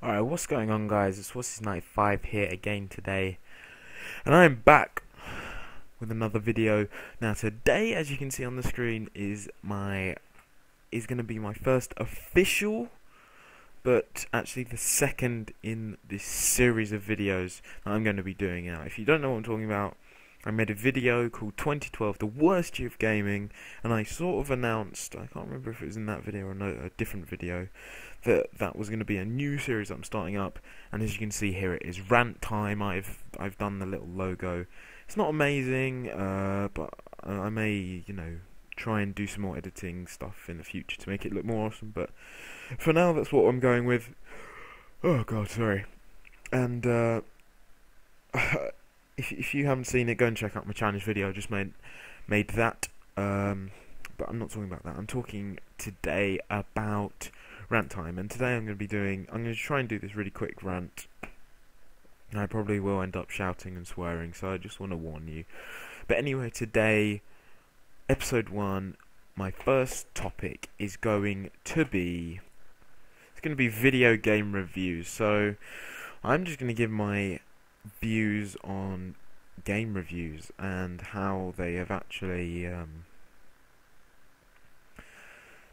Alright, what's going on, guys? It's What's His 95 here again today, and I'm back with another video. Now, today, as you can see on the screen, is going to be my first official, but actually the second in this series of videos that I'm going to be doing. Now, if you don't know what I'm talking about, I made a video called 2012, the worst year of gaming, and I sort of announced, I can't remember if it was in that video or a different video, that was going to be a new series that I'm starting up. And as you can see here, it is Rant Time. I've done the little logo. It's not amazing, but I may, try and do some more editing stuff in the future to make it look more awesome. But for now, that's what I'm going with. Oh god, sorry. And if you haven't seen it, go and check out my challenge video. I just made that. But I'm not talking about that. I'm talking today about Rant Time, and today I'm going to try and do this really quick rant. I probably will end up shouting and swearing, so I just want to warn you. But anyway, today, episode 1, my first topic is going to be video game reviews. So I'm just going to give my views on game reviews and how they have actually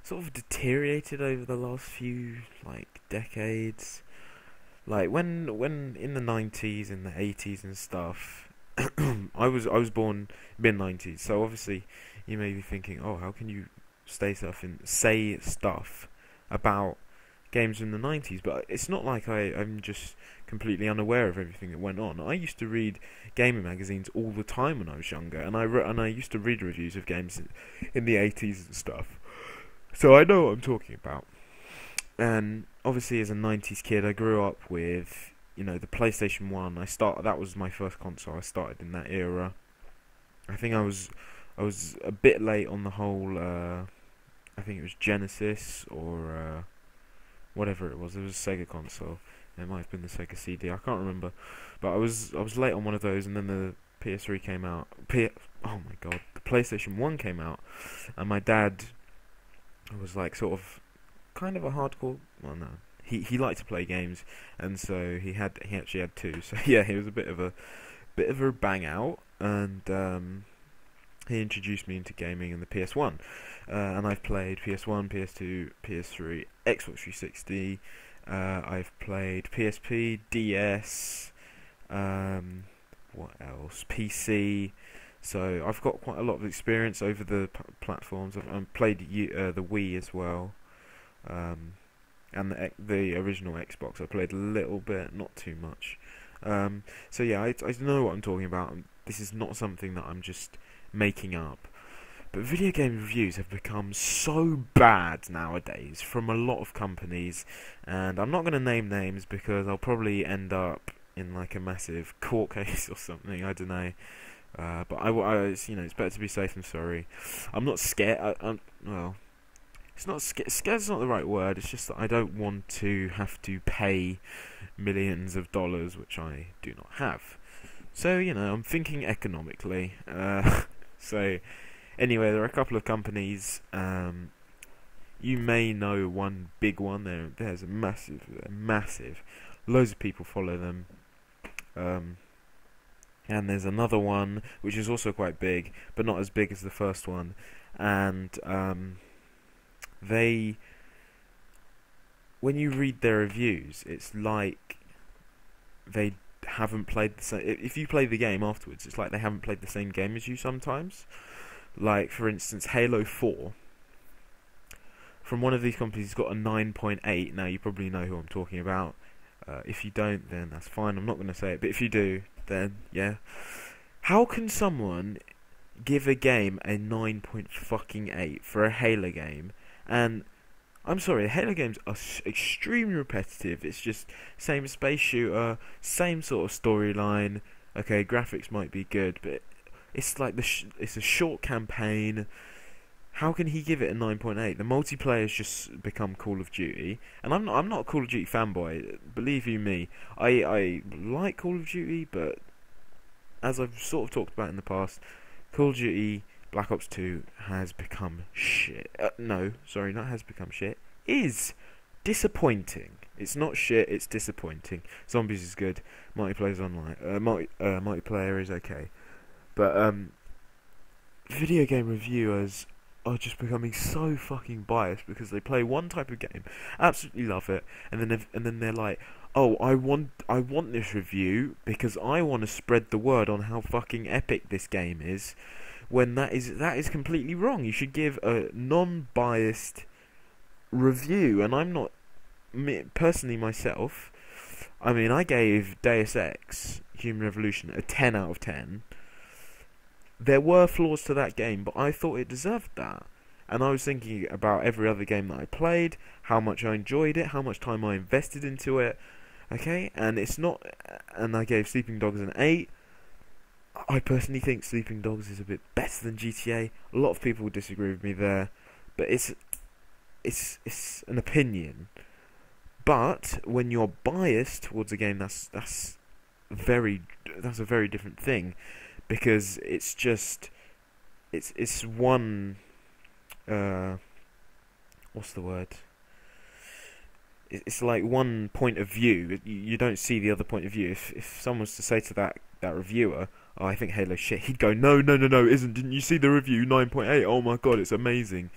sort of deteriorated over the last few decades. Like when in the 90s and the 80s and stuff. I was born mid 90s, so obviously you may be thinking, oh, how can you say stuff about games in the 90s? But it's not like I'm just completely unaware of everything that went on. I used to read gaming magazines all the time when I was younger, and I used to read reviews of games in the 80s and stuff. So I know what I'm talking about. And obviously, as a 90s kid, I grew up with, the PlayStation 1. That was my first console. I started in that era. I think I was a bit late on the whole, I think it was Genesis or whatever it was. It was a Sega console. It might have been the Sega CD. I can't remember. But I was late on one of those, and then the PS3 came out. Oh my god, the PlayStation 1 came out, and my dad was like sort of kind of a hardcore. Well, no, he liked to play games, and so he actually had two. So yeah, he was a bit of a bang out, and he introduced me into gaming in the PS1, and I've played PS1, PS2, PS3, Xbox 360. I've played PSP, DS. What else? PC. So I've got quite a lot of experience over the platforms. I've played the Wii as well, and the original Xbox. I played a little bit, not too much. So yeah, I know what I'm talking about. This is not something that I'm just making up. But video game reviews have become so bad nowadays from a lot of companies, and I'm not going to name names because I'll probably end up in like a massive court case or something. I don't know. But it's better to be safe than sorry. I'm not scared. Well, it's not scared. Scared's not the right word. It's just that I don't want to have to pay millions of dollars, which I do not have. So I'm thinking economically. So anyway, there are a couple of companies. You may know one big one. There's a massive. Loads of people follow them. And there's another one which is also quite big, but not as big as the first one. And when you read their reviews, it's like they haven't played the same. If you play the game afterwards, it's like they haven't played the same game as you sometimes. Like, for instance, Halo 4. From one of these companies, it's got a 9.8. Now, you probably know who I'm talking about. If you don't, then that's fine. I'm not going to say it, but if you do, then yeah. How can someone give a game a 9.8 for a Halo game? And I'm sorry, Halo games are extremely repetitive. It's just same space shooter, same sort of storyline. Okay, graphics might be good, but it's like it's a short campaign. How can he give it a 9.8? The multiplayer's just become Call of Duty, and I'm not a Call of Duty fanboy. Believe you me, I like Call of Duty, but as I've sort of talked about in the past, Call of Duty Black Ops 2 has become shit. No, sorry, not has become shit. Is disappointing. It's not shit. It's disappointing. Zombies is good. Multiplayer's online. Multiplayer is okay. But video game reviewers are just becoming so fucking biased because they play one type of game, absolutely love it, and then they're like, "Oh, I want this review because I want to spread the word on how fucking epic this game is." When that is completely wrong. You should give a non-biased review, and I'm not personally myself. I mean, I gave Deus Ex Human Revolution a 10 out of 10. There were flaws to that game, but I thought it deserved that. And I was thinking about every other game that I played, how much I enjoyed it, how much time I invested into it. Okay, and it's not. And I gave Sleeping Dogs an 8. I personally think Sleeping Dogs is a bit better than GTA. A lot of people would disagree with me there, but it's an opinion. But when you're biased towards a game, that's a very different thing, because it's one what's the word? It's like one point of view. You don't see the other point of view. If someone was to say to that reviewer, "Oh, I think Halo's shit," he'd go, "No, it isn't. Didn't you see the review? 9.8. Oh my god, it's amazing."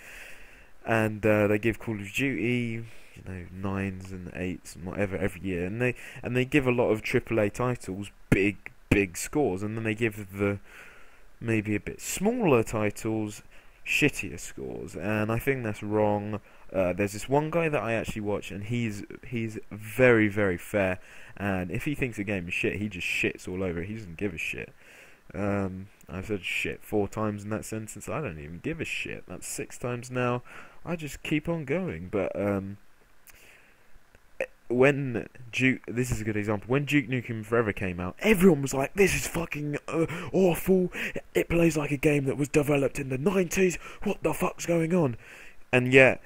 And they give Call of Duty, 9s and 8s and whatever every year, and they give a lot of AAA titles big scores, and then they give the maybe a bit smaller titles shittier scores, and I think that's wrong. There's this one guy that I actually watch, and he's very fair, and if he thinks a game is shit, he just shits all over it. He doesn't give a shit. I've said shit 4 times in that sentence. I don't even give a shit. That's 6 times now. I just keep on going. But this is a good example. When Duke Nukem Forever came out, everyone was like, "This is fucking awful. It plays like a game that was developed in the 90s. What the fuck's going on?" And yet,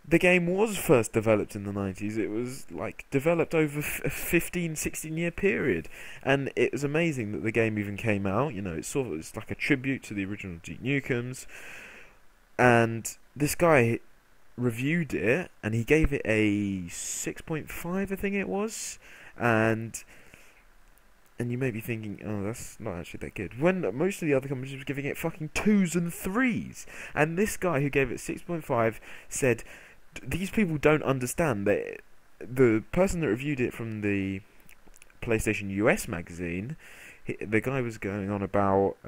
the game was first developed in the 90s. It was like developed over a 15, 16 year period, and it was amazing that the game even came out. It's like a tribute to the original Duke Nukems, and this guy reviewed it, and he gave it a 6.5, I think it was, and you may be thinking, "Oh, that's not actually that good," when most of the other companies were giving it fucking 2s and 3s, and this guy who gave it 6.5 said, "These people don't understand that." The person that reviewed it from the PlayStation US magazine, the guy was going on about,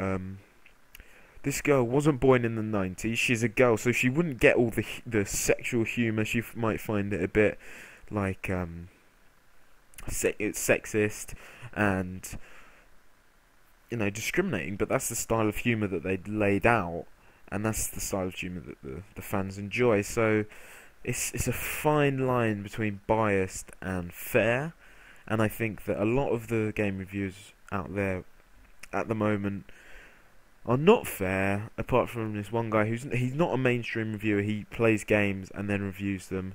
this girl wasn't born in the 90s, she's a girl, so she wouldn't get all the sexual humour. She might find it a bit like it's sexist and discriminating, but that's the style of humour that they laid out, and that's the style of humour that the fans enjoy. So it's a fine line between biased and fair, and I think that a lot of the game reviews out there at the moment are not fair, apart from this one guy he's not a mainstream reviewer. He plays games and then reviews them.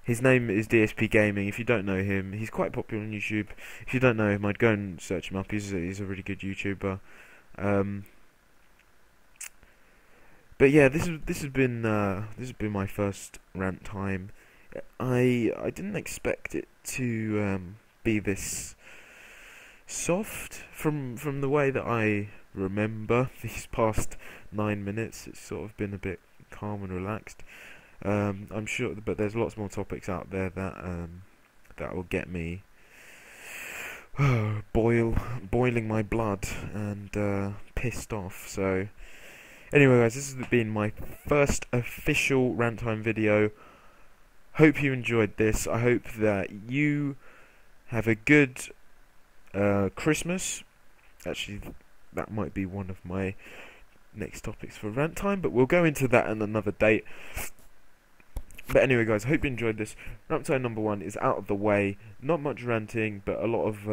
His name is DSP Gaming. If you don't know him, he's quite popular on YouTube. If you don't know him, I'd go and search him up. He's a really good YouTuber. But yeah, this has been my first rant time. I didn't expect it to be this soft from the way that I remember these past 9 minutes. It's sort of been a bit calm and relaxed. I'm sure, but there's lots more topics out there that will get me boiling my blood and pissed off. So anyway, guys, this has been my first official Rant Time video. Hope you enjoyed this. I hope that you have a good Christmas. Actually, that might be one of my next topics for Rant Time, but we'll go into that on another date. But anyway, guys, I hope you enjoyed this. Rant Time number 1 is out of the way. Not much ranting, but a lot of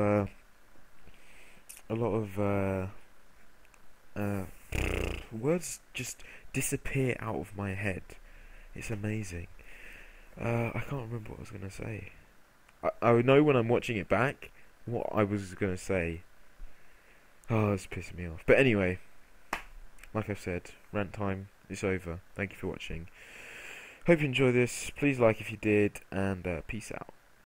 words just disappear out of my head. It's amazing. I can't remember what I was going to say. I know when I'm watching it back what I was going to say. Oh, it's pissing me off. But anyway, like I've said, Rant Time is over. Thank you for watching. Hope you enjoyed this. Please like if you did, and peace out.